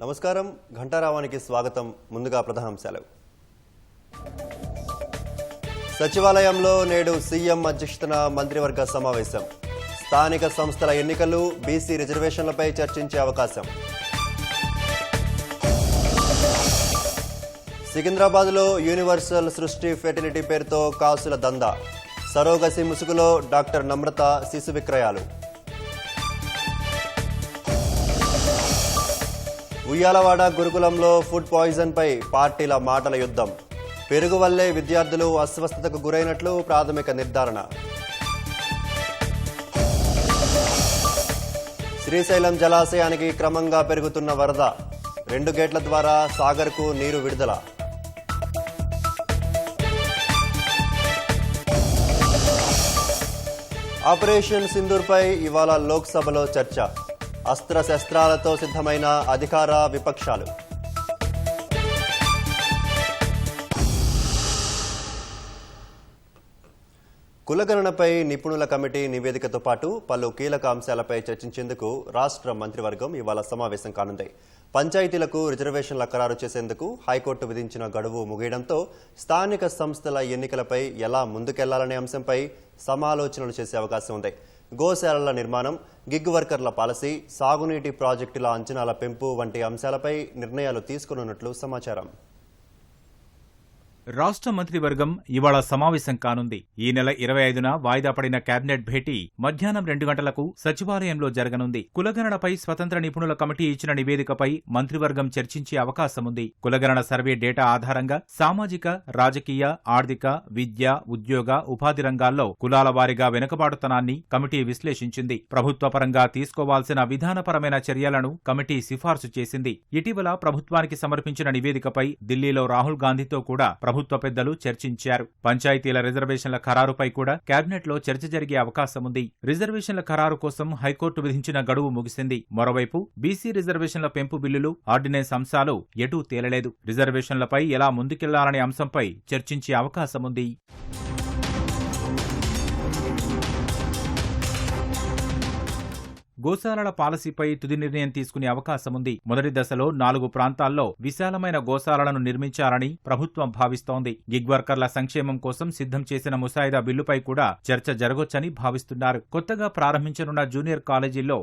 నమస్కారం ఘంటారావానికి స్వాగతం. ముందుగా ప్రధానాంశాలు. సచివాలయంలో నేడు సీఎం అధ్యక్షతన మంత్రివర్గ సమావేశం. స్థానిక సంస్థల ఎన్నికలు, బీసీ రిజర్వేషన్లపై చర్చించే అవకాశం. సికింద్రాబాద్లో యూనివర్సల్ సృష్టి ఫెర్టిలిటీ పేరుతో కాసుల దందా. సరోగసి ముసుగులో డాక్టర్ నమ్రత శిశు విక్రయాలు. ఉయ్యాలవాడ గురుకులంలో ఫుడ్ పాయిజన్ పై పార్టీల మాటల యుద్ధం. పెరుగు వల్లే విద్యార్థులు అస్వస్థతకు గురైనట్లు ప్రాథమిక నిర్ధారణ. శ్రీశైలం జలాశయానికి క్రమంగా పెరుగుతున్న వరద. 2 గేట్ల ద్వారా సాగర్కు నీరు విడుదల. ఆపరేషన్ సింధూర్పై ఇవాళ లోక్సభలో చర్చ. అస్త్రశస్త్రాలతో సిద్ధమైన అధికార విపక్షాలు. కులగణనపై నిపుణుల కమిటీ నివేదికతో పాటు పలు కీలక అంశాలపై చర్చించేందుకు రాష్ట్ర మంత్రివర్గం ఇవాళ సమావేశం కానుంది. పంచాయతీలకు రిజర్వేషన్ల ఖరారు చేసేందుకు హైకోర్టు విధించిన గడువు ముగియడంతో స్థానిక సంస్థల ఎన్నికలపై ఎలా ముందుకెళ్లాలనే అంశంపై సమాలోచనలు చేసే అవకాశం ఉంది. గోశాలల నిర్మాణం, గిగ్ వర్కర్ల పాలసీ, సాగునీటి ప్రాజెక్టుల అంచనాల పెంపు వంటి అంశాలపై నిర్ణయాలు తీసుకోనున్నట్లు సమాచారం. రాష్ట్ర మంత్రివర్గం ఇవాళ సమావేశం కానుంది. ఈ నెల 25న వాయిదా పడిన కేబినెట్ భేటీ మధ్యాహ్నం 2 గంటలకు సచివాలయంలో జరగనుంది. కులగణనపై స్వతంత్ర నిపుణుల కమిటీ ఇచ్చిన నివేదికపై మంత్రివర్గం చర్చించే అవకాశముంది. కులగణన సర్వే డేటా ఆధారంగా సామాజిక, రాజకీయ, ఆర్థిక, విద్య, ఉద్యోగ, ఉపాధి రంగాల్లో కులాల వారీగా వెనుకబాటుతనాన్ని కమిటీ విశ్లేషించింది. ప్రభుత్వ పరంగా తీసుకోవాల్సిన విధానపరమైన చర్యలను కమిటీ సిఫార్సు చేసింది. ఇటీవల ప్రభుత్వానికి సమర్పించిన నివేదికపై ఢిల్లీలో రాహుల్ గాంధీతో కూడా ప్రభుత్వ పెద్దలు చర్చించారు. పంచాయతీల రిజర్వేషన్ల ఖరారుపై కూడా కేబినెట్లో చర్చ జరిగే అవకాశముంది. రిజర్వేషన్ల ఖరారు కోసం హైకోర్టు విధించిన గడువు ముగిసింది. మరోవైపు బీసీ రిజర్వేషన్ల పెంపు బిల్లులు, ఆర్డినెన్స్ అంశాలు ఎటూ తేలలేదు. రిజర్వేషన్లపై ఎలా ముందుకెళ్లాలనే అంశంపై చర్చించే అవకాశముంది. గోశాలల పాలసీపై తుది నిర్ణయం తీసుకునే అవకాశముంది. మొదటి దశలో 4 ప్రాంతాల్లో విశాలమైన గోశాలలను నిర్మించాలని ప్రభుత్వం భావిస్తోంది. గిగ్ వర్కర్ల సంక్షేమం కోసం సిద్ధం చేసిన ముసాయిదా బిల్లుపై కూడా చర్చ జరగొచ్చని భావిస్తున్నారు. కొత్తగా ప్రారంభించనున్న జూనియర్ కాలేజీల్లో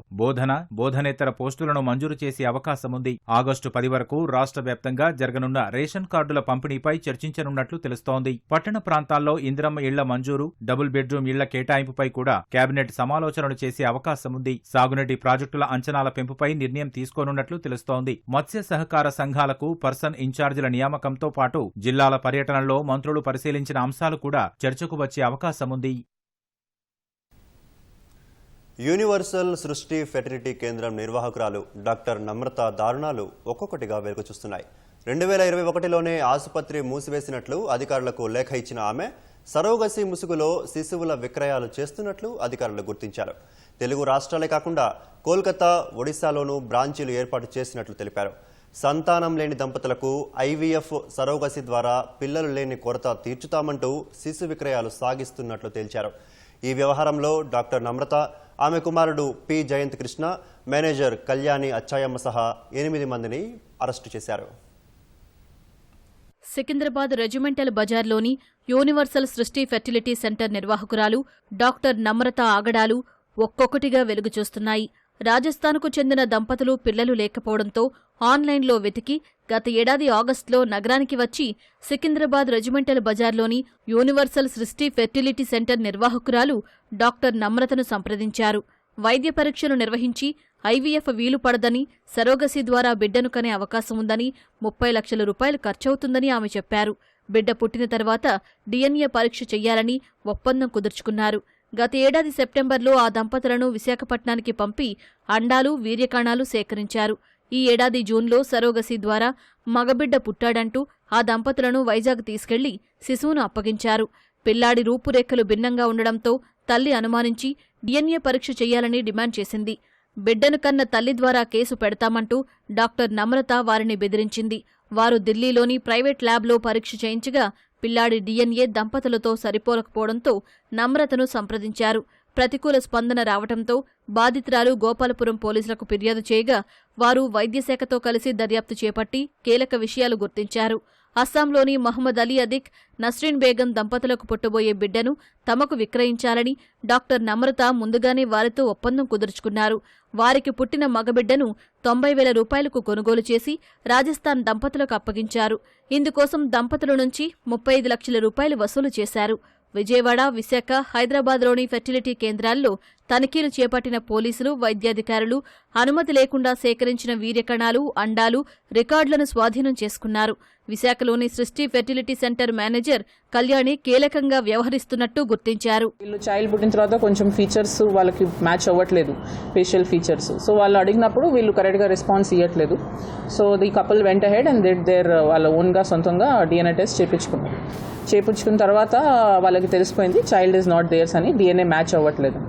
బోధనేతర పోస్టులను మంజూరు చేసే అవకాశముంది. ఆగస్టు 10 వరకు రాష్ట్ర వ్యాప్తంగా జరగనున్న రేషన్ కార్డుల పంపిణీపై చర్చించనున్నట్లు తెలుస్తోంది. పట్టణ ప్రాంతాల్లో ఇందిరమ్మ ఇళ్ల మంజూరు, డబుల్ బెడ్రూమ్ ఇళ్ల కేటాయింపుపై కూడా కేబినెట్ సమాలోచనలు చేసే అవకాశముంది. సాగునీటి ప్రాజెక్టుల అంచనాల పెంపుపై నిర్ణయం తీసుకోనున్నట్లు తెలుస్తోంది. మత్స్య సహకార సంఘాలకు పర్సన్ ఇన్ఛార్జీల నియామకంతో పాటు జిల్లాల పర్యటనలో మంత్రులు పరిశీలించిన అంశాలు కూడా చర్చకు వచ్చే అవకాశముంది. యూనివర్సల్ సృష్టి ఫెర్టిలిటీ కేంద్రం నిర్వాహకురాలు డాక్టర్ నమ్రత దారుణాలు ఒక్కొక్కటిగా వెలుగుచూస్తున్నాయి. 2021లోనే ఆసుపత్రి మూసివేసినట్లు అధికారులకు లేఖ ఇచ్చిన ఆమె సరోగసి ముసుగులో శిశువుల విక్రయాలు చేస్తున్నట్లు అధికారులు గుర్తించారు. తెలుగు రాష్ట్రాలే కాకుండా కోల్కతా, ఒడిశాలోనూ బ్రాంచీలు ఏర్పాటు చేసినట్లు తెలిపారు. సంతానం లేని దంపతులకు ఐవీఎఫ్, సరోగసి ద్వారా పిల్లలు లేని కొరత తీర్చుతామంటూ శిశు విక్రయాలు సాగిస్తున్నట్లు తేల్చారు. ఈ వ్యవహారంలో డాక్టర్ నమ్రత, ఆమె కుమారుడు పి జయంత్ కృష్ణ, మేనేజర్ కళ్యాణి అచ్చాయమ్మ సహా 8 మందిని అరెస్టు చేశారు. సికింద్రాబాద్ రెజిమెంటల్ బజార్లోని యూనివర్సల్ సృష్టి ఫెర్టిలిటీ సెంటర్ నిర్వాహకురాలు డాక్టర్ నమ్రత ఆగడాలు ఒక్కొక్కటిగా వెలుగుచూస్తున్నాయి. రాజస్థాన్కు చెందిన దంపతులు పిల్లలు లేకపోవడంతో ఆన్లైన్లో వెతికి గత ఏడాది ఆగస్టులో నగరానికి వచ్చి సికింద్రాబాద్ రెజిమెంటల్ బజార్లోని యూనివర్సల్ సృష్టి ఫెర్టిలిటీ సెంటర్ నిర్వాహకురాలు డాక్టర్ నమ్రతను సంప్రదించారు. వైద్య పరీక్షలు నిర్వహించి ఐవీఎఫ్ వీలు పడదని, సరోగసి ద్వారా బిడ్డను కనే అవకాశం ఉందని, 30 లక్షల రూపాయలు ఖర్చవుతుందని ఆమె చెప్పారు. బిడ్డ పుట్టిన తర్వాత డిఎన్ఏ పరీక్ష చెయ్యాలని ఒప్పందం కుదుర్చుకున్నారు. గత ఏడాది సెప్టెంబర్లో ఆ దంపతులను విశాఖపట్నానికి పంపి అండాలు, వీర్యకణాలు సేకరించారు. ఈ ఏడాది జూన్లో సరోగసి ద్వారా మగబిడ్డ పుట్టాడంటూ ఆ దంపతులను వైజాగ్ తీసుకెళ్లి శిశువును అప్పగించారు. పిల్లాడి రూపురేఖలు భిన్నంగా ఉండడంతో తల్లి అనుమానించి డిఎన్ఏ పరీక్ష చెయ్యాలని డిమాండ్ చేసింది. బిడ్డను కన్న తల్లి ద్వారా కేసు పెడతామంటూ డాక్టర్ నమ్రత వారిని బెదిరించింది. వారు ఢిల్లీలోని ప్రైవేట్ ల్యాబ్లో పరీక్ష చేయించగా పిల్లాడి డిఎన్ఏ దంపతులతో సరిపోలకపోవడంతో నమ్రతను సంప్రదించారు. ప్రతికూల స్పందన రావడంతో బాధితురాలు గోపాలపురం పోలీసులకు ఫిర్యాదు చేయగా వారు వైద్యశాఖతో కలిసి దర్యాప్తు చేపట్టి కీలక విషయాలు గుర్తించారు. అస్సాంలోని మహమ్మద్ అలీ అదిక్, నస్రీన్ బేగం దంపతులకు పుట్టబోయే బిడ్డను తమకు విక్రయించాలని డాక్టర్ నమ్రత ముందుగానే వారితో ఒప్పందం కుదుర్చుకున్నారు. వారికి పుట్టిన మగబిడ్డను 90,000 రూపాయలకు కొనుగోలు చేసి రాజస్థాన్ దంపతులకు అప్పగించారు. ఇందుకోసం దంపతుల నుంచి 35 లక్షల రూపాయలు వసూలు చేశారు. విజయవాడ, విశాఖ, హైదరాబాద్లోని ఫెర్టిలిటీ కేంద్రాల్లో తనిఖీలు చేపట్టిన పోలీసులు, వైద్యాధికారులు అనుమతి లేకుండా సేకరించిన వీర్యకణాలు, అండాలు, రికార్డులను స్వాధీనం చేసుకున్నారు. విశాఖలోని సృష్టి ఫెర్టిలిటీ సెంటర్ మేనేజర్ కళ్యాణి కీలకంగా వ్యవహరిస్తున్నట్టు గుర్తించారు. వీళ్ళు చైల్డ్ పుట్టిన తర్వాత కొంచెం ఫీచర్స్ వాళ్ళకి మ్యాచ్ అవ్వట్లేదు, ఫేషియల్ ఫీచర్స్. సో వాళ్ళు అడిగినప్పుడు వీళ్ళు కరెక్ట్గా రెస్పాన్స్ ఇవ్వట్లేదు. సో ది కపుల్ వెంట హెడ్ అండ్ దేర్ వాళ్ళ ఓన్గా సొంతంగా DNA టెస్ట్ చేయించుకున్న తర్వాత వాళ్ళకి తెలిసిపోయింది చైల్డ్ ఈజ్ నాట్ దేర్స్ అని, DNA మ్యాచ్ అవ్వట్లేదు.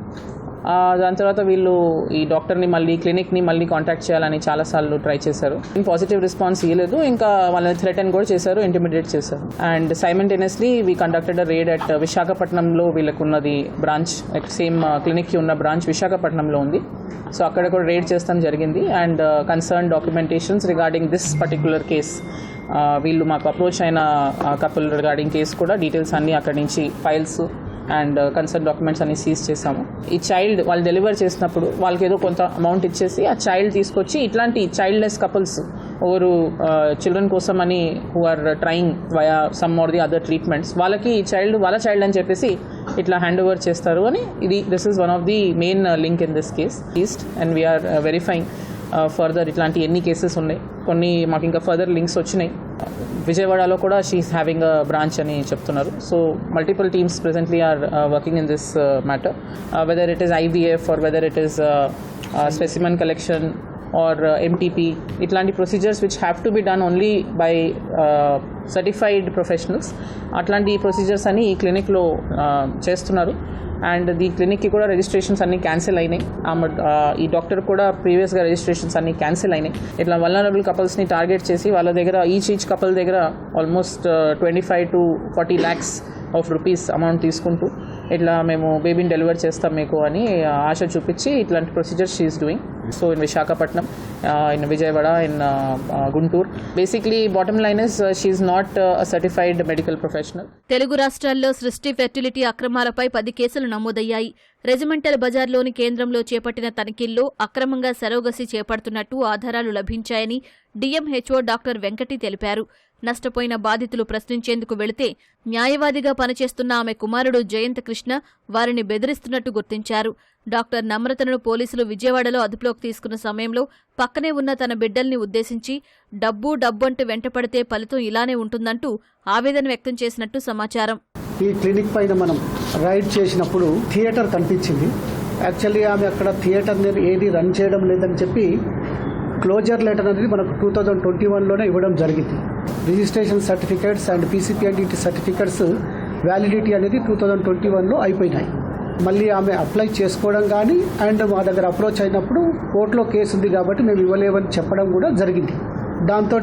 దాని తర్వాత వీళ్ళు ఈ డాక్టర్ని క్లినిక్ని మళ్ళీ కాంటాక్ట్ చేయాలని చాలాసార్లు ట్రై చేశారు. పాజిటివ్ రెస్పాన్స్ ఇవ్వలేదు. ఇంకా వాళ్ళని థ్రెటన్ కూడా చేశారు, ఇంటిమిడేట్ చేశారు. And simultaneously we conducted a raid at విశాఖపట్నంలో వీళ్ళకున్నది బ్రాంచ్, సేమ్ క్లినిక్కి ఉన్న బ్రాంచ్ విశాఖపట్నంలో ఉంది. సో అక్కడ కూడా రేడ్ చేస్తాం జరిగింది. And concern documentations regarding this particular case, వీళ్ళు మాకు అప్రోచ్ అయిన కపుల్ రిగార్డింగ్ కేసు కూడా డీటెయిల్స్ అన్నీ అక్కడి నుంచి ఫైల్స్ అండ్ కన్సర్న్ డాక్యుమెంట్స్ అన్ని సీజ్ చేసాము. ఈ చైల్డ్ వాళ్ళు డెలివర్ చేసినప్పుడు వాళ్ళకి ఏదో కొంత అమౌంట్ ఇచ్చేసి ఆ చైల్డ్ తీసుకొచ్చి ఇట్లాంటి చైల్డ్లెస్ కపుల్స్ ఓవరు చిల్డ్రన్ కోసం అని who are trying via some or the other treatments, వాళ్ళకి ఈ చైల్డ్ వాళ్ళ చైల్డ్ అని చెప్పేసి ఇట్లా హ్యాండ్ ఓవర్ చేస్తారు అని this is one of the main link in this case ఈస్ట్. అండ్ వీఆర్ వెరిఫైయింగ్ ఫర్దర్ ఇట్లాంటి ఎన్ని కేసెస్ ఉన్నాయి. కొన్ని మాకు ఇంకా ఫర్దర్ లింక్స్ వచ్చినాయి. విజయవాడలో కూడా షీఈస్ హ్యావింగ్ అ బ్రాంచ్ అని చెప్తున్నారు. So multiple teams presently are working in this matter, whether it is IVF or whether it is specimen collection or MTP, ఇట్లాంటి procedures which have to be done only by certified professionals. అట్లాంటి procedures అన్ని ఈ క్లినిక్లో చేస్తున్నారు. And ఈ క్లినిక్కి కూడా registrations అన్ని cancel అయినాయి. ఈ డాక్టర్ కూడా ప్రీవియస్గా రిజిస్ట్రేషన్స్ అన్ని క్యాన్సిల్ అయినాయి. ఇట్లా వల్నరబుల్ కపుల్స్ని టార్గెట్ చేసి వాళ్ళ దగ్గర ఈచ్ కపుల్ దగ్గర almost 25 to 40 lakhs of rupees amount తీసుకుంటూ ఇట్లా మేము బేబీని డెలివర్ చేస్తాం మీకు అని ఆశ చూపించి ఇట్లాంటి procedures she is doing. So in Visakhapatnam, in Vijayawada, in Guntur. Basically bottom line is she is not a certified medical professional. Telugu రాష్ట్రాల్లో సృష్టి ఫెర్టిలిటీ అక్రమాలపై 10 కేసులు నమోదయ్యాయి. రెజిమెంటల్ బజార్లోని కేంద్రంలో చేపట్టిన తనిఖీల్లో అక్రమంగా సరోగసి చేపడుతున్నట్టు ఆధారాలు లభించాయని DMHO డాక్టర్ వెంకటి తెలిపారు. నష్టపోయిన బాధితులు ప్రశ్నించేందుకు వెళితే న్యాయవాదిగా పనిచేస్తున్న ఆమె కుమారుడు జయంత్ కృష్ణ వారిని బెదిరిస్తున్నట్టు గుర్తించారు. డాక్టర్ నమ్రతను పోలీసులు విజయవాడలో అదుపులోకి తీసుకున్న సమయంలో పక్కనే ఉన్న తన బిడ్డల్ని ఉద్దేశించి డబ్బు అంటూ వెంటపడితే ఫలితం ఇలానే ఉంటుందంటూ ఆవేదన వ్యక్తం చేసినట్టు సమాచారం. ఈ క్లినిక్ పైన మనం రైడ్ చేసినప్పుడు థియేటర్ కనిపించింది. యాక్చువల్లీ ఆమె అక్కడ థియేటర్ ఏది రన్ చేయడం లేదని చెప్పి క్లోజర్ లెటర్ అనేది మనకు 2021లోనే ఇవ్వడం జరిగింది. Registration certificates and PCPNDT certificates validity అనేది 2021లో అయిపోయినాయి. మళ్ళీ ఆమె అప్లై చేసుకోవడం కానీ అండ్ మా దగ్గర అప్రోచ్ అయినప్పుడు కోర్టులో కేసు ఉంది కాబట్టి మేము ఇవ్వలేమని చెప్పడం కూడా జరిగింది. దాంతో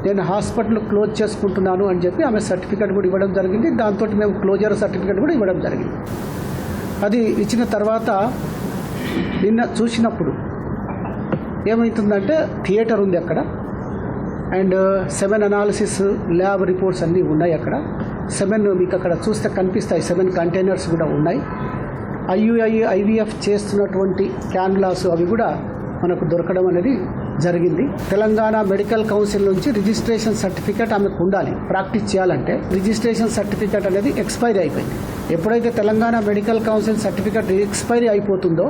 నేను హాస్పిటల్ క్లోజ్ చేసుకుంటున్నాను అని చెప్పి ఆమె సర్టిఫికేట్ కూడా ఇవ్వడం జరిగింది. దాంతో మేము క్లోజర్ సర్టిఫికేట్ కూడా ఇవ్వడం జరిగింది. అది ఇచ్చిన తర్వాత నిన్న చూసినప్పుడు ఏమవుతుందంటే థియేటర్ ఉంది అక్కడ అండ్ 7 అనాలిసిస్ ల్యాబ్ రిపోర్ట్స్ అన్నీ ఉన్నాయి. అక్కడ 7 మీకు అక్కడ చూస్తే కనిపిస్తాయి. 7 కంటైనర్స్ కూడా ఉన్నాయి. IVF చేస్తున్నటువంటి క్యాన్లాస్ అవి కూడా మనకు దొరకడం అనేది జరిగింది. తెలంగాణ మెడికల్ కౌన్సిల్ నుంచి రిజిస్ట్రేషన్ సర్టిఫికేట్ ఆమెకు ఉండాలి. ప్రాక్టీస్ చేయాలంటే రిజిస్ట్రేషన్ సర్టిఫికేట్ అనేది ఎక్స్పైరీ అయిపోయింది. ఎప్పుడైతే Telangana medical council certificate expiry అయిపోతుందో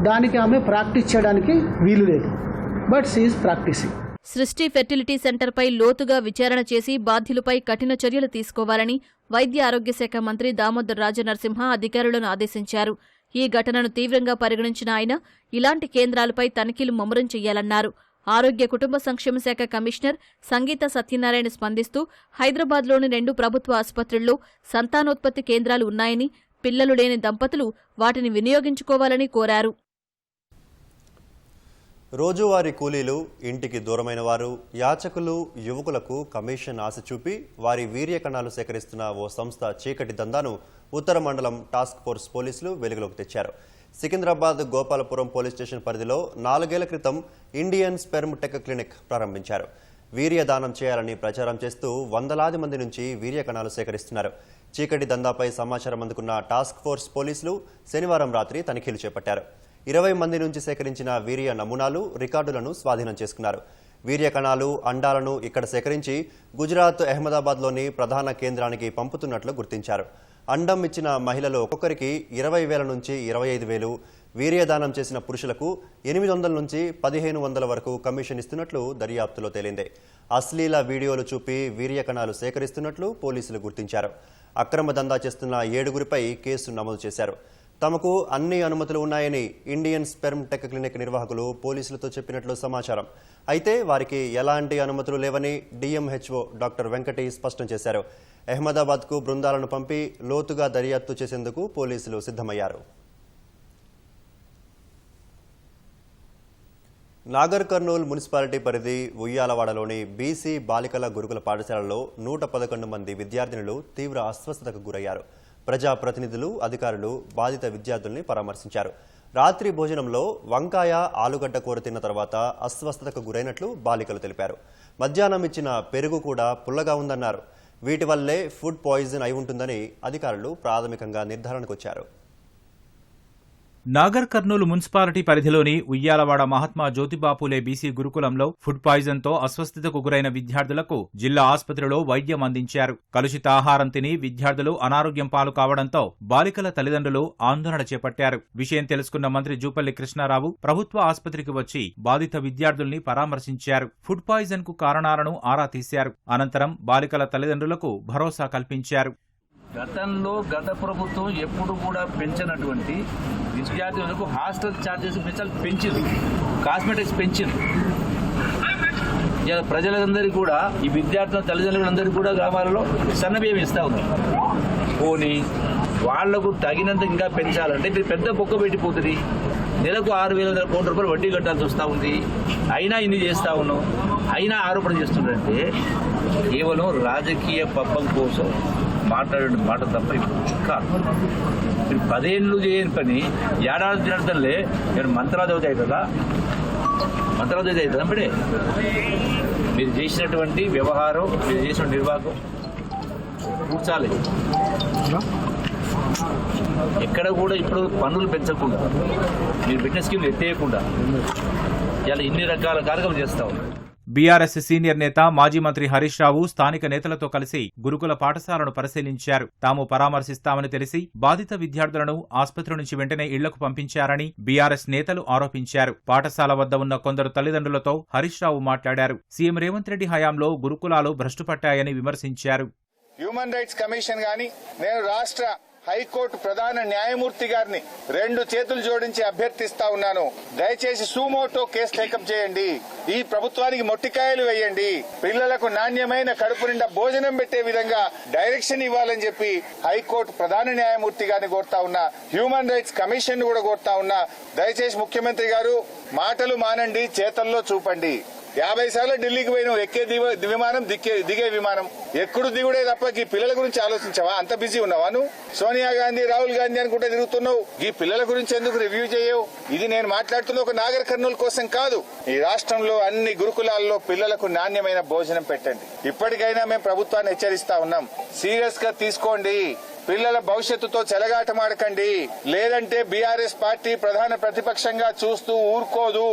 దానికి ఆమె ప్రాక్టీస్ చేయడానికి వీలు లేదు. But she is practising. Srushti fertility సెంటర్పై లోతుగా విచారణ చేసి బాధ్యులపై కఠిన చర్యలు తీసుకోవాలని వైద్య ఆరోగ్య శాఖ మంత్రి దామోదర్ రాజనరసింహ అధికారులను ఆదేశించారు. ఈ ఘటనను తీవ్రంగా పరిగణించిన ఆయన ఇలాంటి కేంద్రాలపై తనిఖీలు ముమ్మరం చేయాలన్నారు. ఆరోగ్య కుటుంబ సంక్షేమ శాఖ కమిషనర్ సంగీత సత్యనారాయణ స్పందిస్తూ హైదరాబాద్లోని 2 ప్రభుత్వ ఆసుపత్రుల్లో సంతానోత్పత్తి కేంద్రాలు ఉన్నాయని, పిల్లలు లేని దంపతులు వాటిని వినియోగించుకోవాలని కోరారు. రోజువారీ కూలీలు, ఇంటికి దూరమైన వారు, యాచకులు, యువకులకు కమిషన్ ఆశ చూపి వారి వీర్య కణాలు సేకరిస్తున్న ఓ సంస్థ చీకటి దందాను ఉత్తర మండలం టాస్క్ ఫోర్స్ పోలీసులు వెలుగులోకి తెచ్చారు. సికింద్రాబాద్ గోపాలపురం పోలీస్ స్టేషన్ పరిధిలో 4 ఏళ్ల క్రితం ఇండియన్ స్పెర్మ్ టెక్ క్లినిక్ ప్రారంభించారు. వీర్య దానం చేయాలని ప్రచారం చేస్తూ వందలాది మంది నుంచి వీర్య కణాలు సేకరిస్తున్నారు. చీకటి దందాపై సమాచారం అందుకున్న టాస్క్ ఫోర్స్ పోలీసులు శనివారం రాత్రి తనిఖీలు చేపట్టారు. 20 మంది నుంచి సేకరించిన వీర్య నమూనాలు, రికార్డులను స్వాధీనం చేసుకున్నారు. వీర్య కణాలు, అండాలను ఇక్కడ సేకరించి గుజరాత్ అహ్మదాబాద్లోని ప్రధాన కేంద్రానికి పంపుతున్నట్లు గుర్తించారు. అండం ఇచ్చిన మహిళలు ఒక్కొక్కరికి 20,000 నుంచి 25,000, వీర్యదానం చేసిన పురుషులకు 800 నుంచి 1,500 వరకు కమిషన్ ఇస్తున్నట్లు దర్యాప్తులో తేలింది. అశ్లీల వీడియోలు చూపి వీర్య కణాలు సేకరిస్తున్నట్లు పోలీసులు గుర్తించారు. అక్రమ దందా చేస్తున్న 7గురిపై కేసు నమోదు చేశారు. తమకు అన్ని అనుమతులు ఉన్నాయని ఇండియన్ స్పెర్మ్ టెక్ క్లినిక్ నిర్వాహకులు పోలీసులతో చెప్పినట్లు సమాచారం. అయితే వారికి ఎలాంటి అనుమతులు లేవని డిఎంహెచ్ఓ డాక్టర్ వెంకటి స్పష్టం చేశారు. అహ్మదాబాద్కు బృందాలను పంపి లోతుగా దర్యాప్తు చేసేందుకు పోలీసులు సిద్ధమయ్యారు. నాగర్ కర్నూల్ మున్సిపాలిటీ పరిధి ఉయ్యాలవాడలోని బీసీ బాలికల గురుకుల పాఠశాలలో 111 మంది విద్యార్థినులు తీవ్ర అస్వస్థతకు గురయ్యారు. ప్రజాప్రతినిధులు, అధికారులు బాధిత విద్యార్థుల్ని పరామర్శించారు. రాత్రి భోజనంలో వంకాయ, ఆలుగడ్డ కూర తిన్న తర్వాత అస్వస్థతకు గురైనట్లు బాలికలు తెలిపారు. మధ్యాహ్నం ఇచ్చిన పెరుగు కూడా పుల్లగా ఉందన్నారు. వీటి వల్లే ఫుడ్ పాయిజన్ అయి ఉంటుందని అధికారులు ప్రాథమికంగా నిర్ధారణకు వచ్చారు. నాగర్ కర్నూలు మున్సిపాలిటీ పరిధిలోని ఉయ్యాలవాడ మహాత్మా జ్యోతిబాపులే బీసీ గురుకులంలో ఫుడ్ పాయిజన్తో అస్వస్థతకు గురైన విద్యార్థులకు జిల్లా ఆసుపత్రిలో వైద్యం అందించారు. కలుషిత ఆహారం తిని విద్యార్థులు అనారోగ్యం పాలు కావడంతో బాలికల తల్లిదండ్రులు ఆందోళన చేపట్టారు. విషయం తెలుసుకున్న మంత్రి జూపల్లి కృష్ణారావు ప్రభుత్వ ఆసుపత్రికి వచ్చి బాధిత విద్యార్థుల్ని పరామర్శించారు. ఫుడ్ పాయిజన్ కు కారణాలను ఆరా తీశారు. అనంతరం బాలికల తల్లిదండ్రులకు భరోసా కల్పించారు. గతంలో గత ప్రభుత్వం ఎప్పుడు కూడా పెంచినటువంటి విద్యార్థులకు హాస్టల్ ఛార్జెస్ పెంచింది, కాస్మెటిక్స్ పెంచింది. ప్రజలందరికీ కూడా ఈ విద్యార్థుల తల్లిదండ్రులందరికీ కూడా గ్రామాలలో సన్నబియ్యం ఇస్తా ఉన్నారు. పోనీ వాళ్లకు తగినంత ఇంకా పెంచాలంటే ఇది పెద్ద బొక్క పెట్టిపోతుంది. నెలకు 6,000 కోట్ల రూపాయలు వడ్డీ కట్టాల్సి వస్తూ ఉంది. అయినా ఇన్ని చేస్తా ఉన్నాం, అయినా ఆరోపణ చేస్తుందంటే కేవలం రాజకీయ పబ్బం కోసం మాట్లాడే మాట తప్ప కాదు. మీరు 10 ఏళ్ళు చేయని పని ఏడాది తినడంలే నేను మంత్రాదేవత అవుతుందా? మంత్రాదేవత అవుతుందా? అప్పుడే మీరు చేసినటువంటి వ్యవహారం, మీరు చేసిన నిర్వాహకం కూర్చాలి. ఎక్కడ కూడా ఇప్పుడు పన్నులు పెంచకుండా, మీరు పెట్టిన స్కీమ్లు ఎత్తేయకుండా ఇలా ఇన్ని రకాల కార్యక్రమాలు చేస్తా ఉన్నారు. బీఆర్ఎస్ సీనియర్ నేత మాజీ మంత్రి హరీష్ రావు స్థానిక నేతలతో కలిసి గురుకుల పాఠశాలను పరిశీలించారు. తాము పరామర్శిస్తామని తెలిసి బాధిత విద్యార్థులను ఆసుపత్రి నుంచి వెంటనే ఇళ్లకు పంపించారని బీఆర్ఎస్ నేతలు ఆరోపించారు. పాఠశాల వద్ద ఉన్న కొందరు తల్లిదండ్రులతో హరీష్ రావు మాట్లాడారు. సీఎం రేవంత్ రెడ్డి హయాంలో గురుకులాలు భ్రష్టుపట్టాయని విమర్శించారు. హ్యూమన్ రైట్స్ కమిషన్ గాని, నేను రాష్ట్ర హైకోర్టు ప్రధాన న్యాయమూర్తి గారిని 2 చేతులు జోడించి అభ్యర్థిస్తా ఉన్నాను. దయచేసి సుమోటో కేసు టేకప్ చేయండి. ఈ ప్రభుత్వానికి మొట్టికాయలు వేయండి. పిల్లలకు నాణ్యమైన కడుపు నిండా భోజనం పెట్టే విధంగా డైరెక్షన్ ఇవ్వాలని చెప్పి హైకోర్టు ప్రధాన న్యాయమూర్తి గారిని కోరుతా ఉన్నా. హ్యూమన్ రైట్స్ కమిషన్ కూడా కోరుతా ఉన్నా. దయచేసి ముఖ్యమంత్రి గారు మాటలు మానండి, చేతల్లో చూపండి. 50 సార్లు ఢిల్లీకి పోయినావు, ఎక్కే విమానం, దిగే విమానం, ఎక్కుడు దిగుడే తప్ప ఈ పిల్లల గురించి ఆలోచించావా? అంత బిజీ ఉన్నావా నువ్వు? సోనియా గాంధీ, రాహుల్ గాంధీ అనుకుంటే తిరుగుతున్నావు. ఈ పిల్లల గురించి ఎందుకు రివ్యూ చేయవు? ఇది నేను మాట్లాడుతున్న ఒక నాగర్ కర్నూలు కోసం కాదు. ఈ రాష్ట్రంలో అన్ని గురుకులాల్లో పిల్లలకు నాణ్యమైన భోజనం పెట్టండి. ఇప్పటికైనా మేము ప్రభుత్వాన్ని హెచ్చరిస్తా ఉన్నాం, సీరియస్ గా తీసుకోండి. పిల్లల భవిష్యత్తుతో చెలగాటమాడకండి. లేదంటే బీఆర్ఎస్ పార్టీ ప్రధాన ప్రతిపక్షంగా చూస్తూ ఊరుకోదు.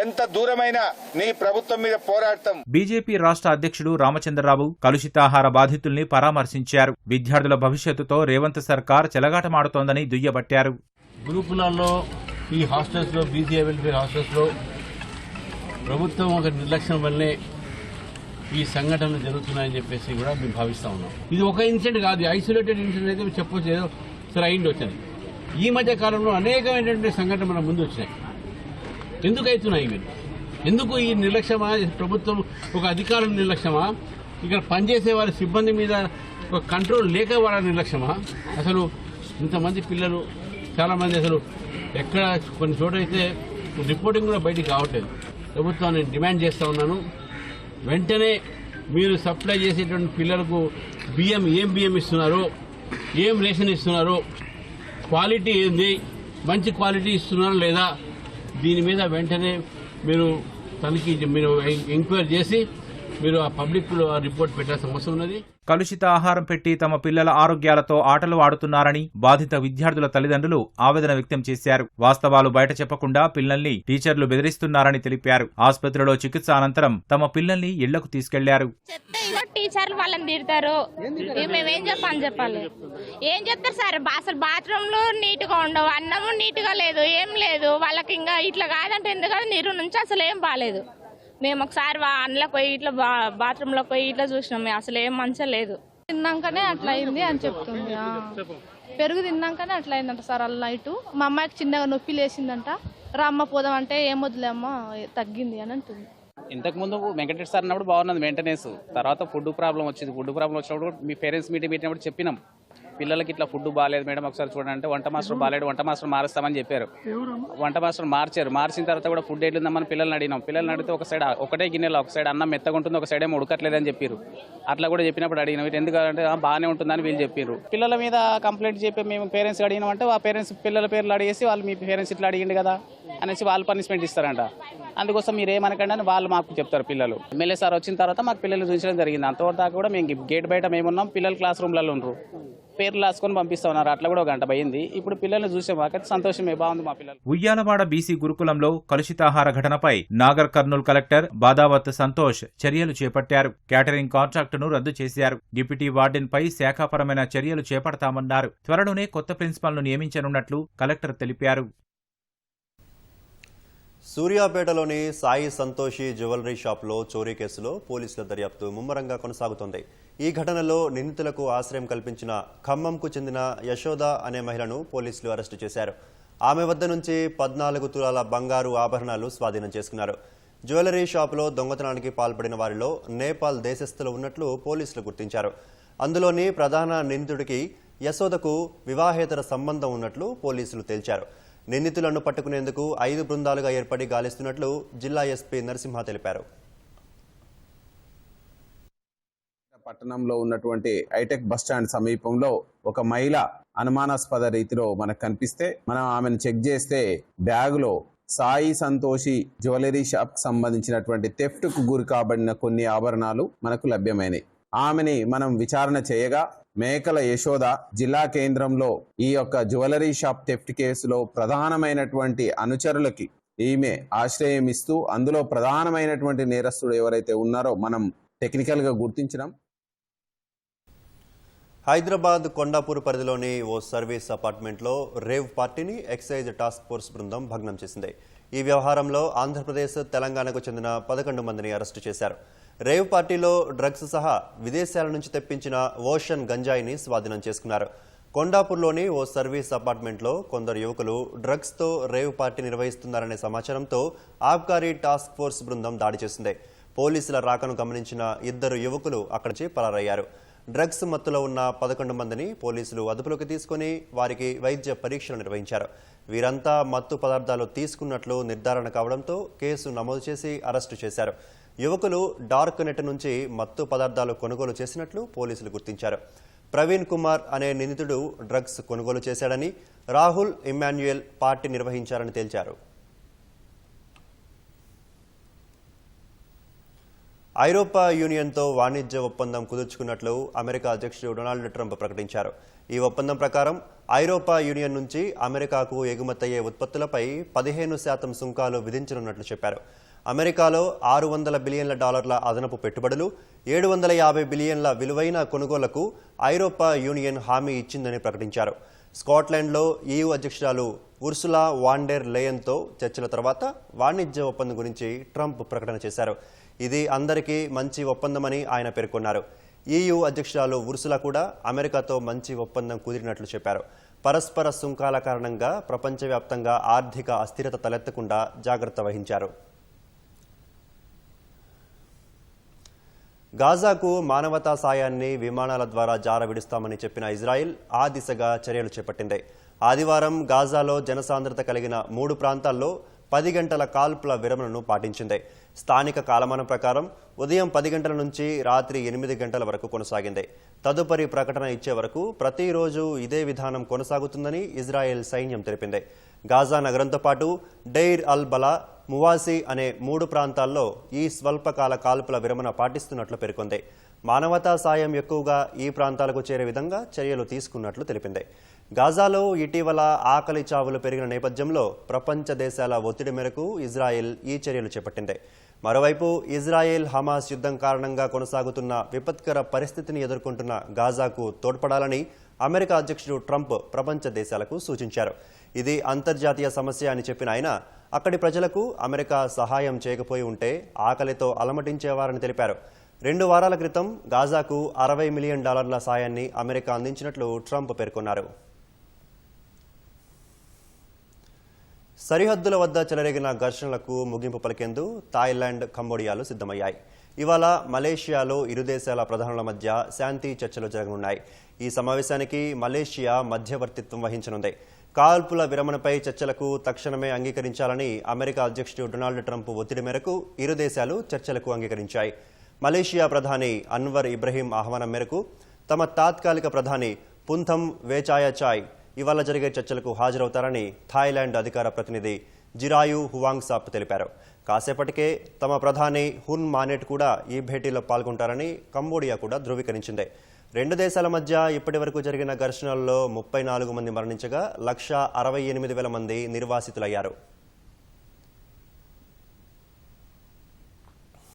ఎంత దూరమైనా నీ ప్రభుత్వం మీద పోరాడతాం. బీజేపీ రాష్ట్ర అధ్యక్షుడు రామచంద్రరావు కలుషితాహార బాధితుల్ని పరామర్శించారు. విద్యార్థుల భవిష్యత్తుతో రేవంత్ సర్కార్ చెలగాటమాడుతోందని దుయ్యబట్టారు. గురుకులాల్లో, ఈ హాస్టల్స్ లో, బీసీ వెల్ఫేర్ హాస్టల్స్ లో ప్రభుత్వం ఒక నిర్లక్ష్యం వల్లే ఈ సంఘటనలు జరుగుతున్నాయని చెప్పేసి కూడా మేము భావిస్తా ఉన్నాం. ఇది ఒక ఇన్సిడెంట్ కాదు, ఐసోలేటెడ్ ఇన్సిడెంట్ అయితే చెప్పొచ్చు, ఏదో సరే అయింది వచ్చింది. ఈ మధ్య కాలంలో అనేకమైనటువంటి సంఘటనలు మన ముందు వచ్చినాయి. ఎందుకు అవుతున్నాయి ఇవి? ఎందుకు ఈ నిర్లక్ష్యమా? ప్రభుత్వం ఒక అధికారుల నిర్లక్ష్యమా? ఇక్కడ పనిచేసే వారి సిబ్బంది మీద ఒక కంట్రోల్ లేక వాళ్ళ నిర్లక్ష్యమా? అసలు ఇంతమంది పిల్లలు, చాలామంది అసలు ఎక్కడ కొన్ని చోట అయితే రిపోర్టింగ్ కూడా బయటికి రావట్లేదు. ప్రభుత్వాన్ని డిమాండ్ చేస్తూ ఉన్నాను, వెంటనే మీరు సప్లై చేసేటువంటి పిల్లలకు బియ్యం ఏం బియ్యం ఇస్తున్నారో, ఏం రేషన్ ఇస్తున్నారో, క్వాలిటీ ఏంది, మంచి క్వాలిటీ ఇస్తున్నారో లేదా, దీని మీద వెంటనే మీరు తనిఖీ మీరు ఎంక్వైరీ చేసి మీరు ఆ పబ్లిక్లో రిపోర్ట్ పెట్టాల్సిన అవసరం ఉన్నది. కలుషిత ఆహారం పెట్టి తమ పిల్లల ఆరోగ్యాలతో ఆటలు ఆడుతున్నారని బాధిత విద్యార్థుల తల్లిదండ్రులు ఆవేదన వ్యక్తం చేశారు. వాస్తవాలు బయట చెప్పకుండా పిల్లల్ని టీచర్లు బెదిరిస్తున్నారని తెలిపారు. ఆసుపత్రిలో చికిత్స అనంతరం తమ పిల్లల్ని ఇళ్లకు తీసుకెళ్లారు. టీచర్లు వాళ్ళని తిడతారు, మేమేం చెప్పాలి ఏం చెప్తారు సార్? అసలు బాత్రూమ్లు నీట్ గా ఉండవు, అన్నము నీట్ గా లేదు, ఏం లేదు. వాళ్ళకి ఇంకా ఇట్లా కాదంటే ఎందుకంటే నీరు నుంచి అసలు ఏం బాలేదు. మేము ఒకసారి అందులోకి పోయి ఇట్లా బాత్రూంలోకి పోయి ఇట్లా చూసినాం, అసలు ఏం మంచిగా లేదు. తిన్నాకనే అట్లా అయింది అని చెప్తుంది. పెరుగు తిన్నాకనే అట్లా అయిందంట సార్. అలా నైట్ మా అమ్మాయికి చిన్నగా నొప్పి లేచిందంట. రామ్మ పోదాం అంటే ఏం వద్దులేమ్మ తగ్గింది అని అంటుంది. ఇంతకుముందు వెంకటేష్ సార్ అన్నప్పుడు బాగున్నది మెయింటెనెన్స్. తర్వాత ఫుడ్ ప్రాబ్లం వచ్చింది. ఫుడ్ ప్రాబ్లం వచ్చినప్పుడు మీ పేరెంట్స్ మీటింగ్ పెట్టినప్పుడు చెప్పినాం, పిల్లలకి ఇట్లా ఫుడ్ బాగాలేదు మేడం ఒకసారి చూడండి అంటే, వంట మాస్టర్ బాగాలేడు, వంట మాస్టర్ మారుస్తామని చెప్పారు. వంట మాస్టర్ మార్చారు. మార్చిన తర్వాత కూడా ఫుడ్ ఎట్లుందామని పిల్లల్ని అడిగినాం. పిల్లల్ని అడిగితే ఒక సైడ్ ఒకటే గిన్నెలో ఒక సైడ్ అన్నం మెత్తగా ఉంటుంది, ఒక సైడ్ ఏమో ఉడకట్లేదని చెప్పారు. అట్లా కూడా చెప్పినప్పుడు అడిగినాం, ఎందుకంటే బాగానే ఉంటుందని వీళ్ళు చెప్పారు. పిల్లల మీద కంప్లైంట్ చెప్పి మేము పేరెంట్స్ అడిగినామంటే ఆ పేరెంట్స్ పిల్లల పేర్లు అడిగేసి వాళ్ళు మీ పేరెంట్స్ ఇట్లా అడిగింది కదా అనేసి వాళ్ళు పనిష్మెంట్ ఇస్తారంట. అందుకోసం మీరు ఏమనకండి అని వాళ్ళు మాకు చెప్తారు పిల్లలు. ఎమ్మెల్యే సార్ వచ్చిన తర్వాత మాకు పిల్లల్ని చూపించడం జరిగింది. అంతవరకు కూడా మేము గేట్ బయట మేమున్నాం, పిల్లలు క్లాస్ రూమ్లలో ఉన్నారు, పేర్లు రాసుకొని పంపిస్తా ఉన్నారు. అట్లా కూడా ఒక గంట పోయింది. ఇప్పుడు పిల్లల్ని చూసే మాకైతే సంతోషమే, బాగుంది మా పిల్లలు. ఉయ్యాలవాడ బీసీ గురుకులంలో కలుషితాహార ఘటనపై నాగర్ కర్నూల్ కలెక్టర్ బాదావత్ సంతోష్ చర్యలు చేపట్టారు. క్యాటరింగ్ కాంట్రాక్టును రద్దు చేశారు. డిప్యూటీ వార్డెన్ పై శాఖాపరమైన చర్యలు చేపడతామన్నారు. త్వరలోనే కొత్త ప్రిన్సిపాల్ ను నియమించనున్నట్లు కలెక్టర్ తెలిపారు. సూర్యాపేటలోని సాయి సంతోషి జ్యువెలరీ షాప్లో చోరీ కేసులో పోలీసుల దర్యాప్తు ముమ్మరంగా కొనసాగుతోంది. ఈ ఘటనలో నిందితులకు ఆశ్రయం కల్పించిన ఖమ్మంకు చెందిన యశోద అనే మహిళను పోలీసులు అరెస్టు చేశారు. ఆమె వద్ద నుంచి 14 తులాల బంగారు ఆభరణాలు స్వాధీనం చేసుకున్నారు. జ్యువెలరీ షాపులో దొంగతనానికి పాల్పడిన వారిలో నేపాల్ దేశస్థులు ఉన్నట్లు పోలీసులు గుర్తించారు. అందులోని ప్రధాన నిందితుడికి యశోదకు వివాహేతర సంబంధం ఉన్నట్లు పోలీసులు తేల్చారు. నిందితులను పట్టుకునేందుకు 5 బృందాలుగా ఏర్పడి గాలిస్తున్నట్లు జిల్లా ఎస్పీ నరసింహ తెలిపారు. పట్టణంలో ఉన్నటువంటి హైటెక్ బస్టాండ్ సమీపంలో ఒక మహిళ అనుమానాస్పద రీతిలో మనకు కనిపిస్తే మనం ఆమెను చెక్ చేస్తే బ్యాగులో సాయి సంతోషి జ్యువెలరీ షాప్ కు సంబంధించినటువంటి థెఫ్ట్ కు గురి కాబడిన కొన్ని ఆభరణాలు మనకు లభ్యమైనవి. ఆమెని మనం విచారణ చేయగా మేకల యశోద జిల్లా కేంద్రంలో ఈ యొక్క జ్యువెలరీ షాప్ థెఫ్ట్ కేసులో ప్రధానమైనటువంటి అనుచరులకి ఈమె ఆశ్రయం ఇస్తూ అందులో ప్రధానమైనటువంటి నేరస్తుడు ఎవరైతే ఉన్నారో మనం టెక్నికల్ గా గుర్తించినాం. హైదరాబాద్ కొండాపూర్ పరిధిలోని ఓ సర్వీస్ అపార్ట్మెంట్లో రేవ్ పార్టీని ఎక్సైజ్ టాస్క్ ఫోర్స్ బృందం భగ్నం చేసింది. ఈ వ్యవహారంలో ఆంధ్రప్రదేశ్, తెలంగాణకు చెందిన 11 మందిని అరెస్టు చేశారు. రేవ్ పార్టీలో డ్రగ్స్ సహా విదేశాల నుంచి తెప్పించిన ఓషన్ గంజాయిని స్వాధీనం చేసుకున్నారు. కొండాపూర్లోని ఓ సర్వీస్ అపార్ట్మెంట్లో కొందరు యువకులు డ్రగ్స్తో రేవ్ పార్టీ నిర్వహిస్తున్నారనే సమాచారంతో ఆబ్కారీ టాస్క్ ఫోర్స్ బృందం దాడి చేసింది. పోలీసుల రాకను గమనించిన 2 యువకులు అక్కడి నుంచి పరారయ్యారు. డ్రగ్స్ మత్తులో ఉన్న 11 మందిని పోలీసులు అదుపులోకి తీసుకుని వారికి వైద్య పరీక్షలు నిర్వహించారు. వీరంతా మత్తు పదార్థాలు తీసుకున్నట్లు నిర్ధారణ కావడంతో కేసు నమోదు చేసి అరెస్టు చేశారు. యువకులు డార్క్ నెట్ నుంచి మత్తు పదార్థాలు కొనుగోలు చేసినట్లు పోలీసులు గుర్తించారు. ప్రవీణ్ కుమార్ అనే నిందితుడు డ్రగ్స్ కొనుగోలు చేశాడని, రాహుల్, ఇమ్మాన్యుయల్ పార్టీ నిర్వహించారని తేల్చారు. ఐరోపా యూనియన్తో వాణిజ్య ఒప్పందం కుదుర్చుకున్నట్లు అమెరికా అధ్యక్షుడు డొనాల్డ్ ట్రంప్ ప్రకటించారు. ఈ ఒప్పందం ప్రకారం ఐరోపా యూనియన్ నుంచి అమెరికాకు ఎగుమతయ్యే ఉత్పత్తులపై 15% సుంకాలు విధించనున్నట్లు చెప్పారు. అమెరికాలో $600 బిలియన్ల అదనపు పెట్టుబడులు, 750 బిలియన్ల విలువైన కొనుగోళ్లకు ఐరోపా యూనియన్ హామీ ఇచ్చిందని ప్రకటించారు. స్కాట్లాండ్లో EU అధ్యక్షురాలు ఉర్సులా వాన్ డెర్ లేయన్తో చర్చల తర్వాత వాణిజ్య ఒప్పందం గురించి ట్రంప్ ప్రకటన చేశారు. ఇది అందరికీ మంచి ఒప్పందమని ఆయన పేర్కొన్నారు. EU అధ్యక్షురాలు ఉర్సులా కూడా అమెరికాతో మంచి ఒప్పందం కుదిరినట్లు చెప్పారు. పరస్పర సుంకాల కారణంగా ప్రపంచవ్యాప్తంగా ఆర్థిక అస్థిరత తలెత్తకుండా జాగ్రత్త వహించారు. గాజాకు మానవతా సాయాన్ని విమానాల ద్వారా జారవిడుస్తామని చెప్పిన ఇజ్రాయిల్ ఆ దిశగా చర్యలు చేపట్టింది. ఆదివారం గాజాలో జనసాంద్రత కలిగిన 3 ప్రాంతాల్లో 10 గంటల కాల్పుల విరమణను పాటించింది. స్థానిక కాలమానం ప్రకారం ఉదయం 10 గంటల నుంచి రాత్రి 8 గంటల వరకు కొనసాగింది. తదుపరి ప్రకటన ఇచ్చే వరకు ప్రతిరోజు ఇదే విధానం కొనసాగుతుందని ఇజ్రాయెల్ సైన్యం తెలిపింది. గాజా నగరంతో పాటు డెయిర్ అల్ బలా, మువాసి అనే 3 ప్రాంతాల్లో ఈ స్వల్పకాల కాల్పుల విరమణ పాటిస్తున్నట్లు పేర్కొంది. మానవతా సాయం ఎక్కువగా ఈ ప్రాంతాలకు చేరే విధంగా చర్యలు తీసుకున్నట్లు తెలిపింది. గాజాలో ఇటీవల ఆకలి చావులు పెరిగిన నేపథ్యంలో ప్రపంచ దేశాల ఒత్తిడి మేరకు ఇజ్రాయెల్ ఈ చర్యలు చేపట్టింది. మరోవైపు ఇజ్రాయెల్ హమాస్ యుద్ధం కారణంగా కొనసాగుతున్న విపత్కర పరిస్థితిని ఎదుర్కొంటున్న గాజాకు తోడ్పడాలని అమెరికా అధ్యక్షుడు ట్రంప్ ప్రపంచ దేశాలకు సూచించారు. ఇది అంతర్జాతీయ సమస్య అని చెప్పిన ఆయన అక్కడి ప్రజలకు అమెరికా సహాయం చేయకపోయి ఉంటే ఆకలితో అలమటించేవారని తెలిపారు. 2 వారాల క్రితం గాజాకు $60 మిలియన్ సాయాన్ని అమెరికా అందించినట్లు ట్రంప్ పేర్కొన్నారు. సరిహద్దుల వద్ద చెలరేగిన ఘర్షణలకు ముగింపు పలికేందుకు థాయిలాండ్, కంబోడియాలు సిద్ధమయ్యాయి. ఇవాళ మలేషియాలో ఇరు దేశాల ప్రధానుల మధ్య శాంతి చర్చలు జరగనున్నాయి. ఈ సమావేశానికి మలేషియా మధ్యవర్తిత్వం వహించనుంది. కాల్పుల విరమణపై చర్చలకు తక్షణమే అంగీకరించాలని అమెరికా అధ్యక్షుడు డొనాల్డ్ ట్రంప్ ఒత్తిడి మేరకు ఇరు దేశాలు చర్చలకు అంగీకరించాయి. మలేషియా ప్రధాని అన్వర్ ఇబ్రహీం ఆహ్వానం మేరకు తమ తాత్కాలిక ప్రధాని పుంథమ్ వేచాయచాయ్ ఇవాళ జరిగే చర్చలకు హాజరవుతారని థాయిలాండ్ అధికార ప్రతినిధి జిరాయు హువాంగ్సాప్ తెలిపారు. కాసేపటికే తమ ప్రధాని హున్ మానెట్ కూడా ఈ భేటీలో పాల్గొంటారని కంబోడియా కూడా ధృవీకరించింది. 2 దేశాల మధ్య ఇప్పటివరకు జరిగిన ఘర్షణల్లో 34 మంది మరణించగా 168,000 మంది నిర్వాసితులయ్యారు.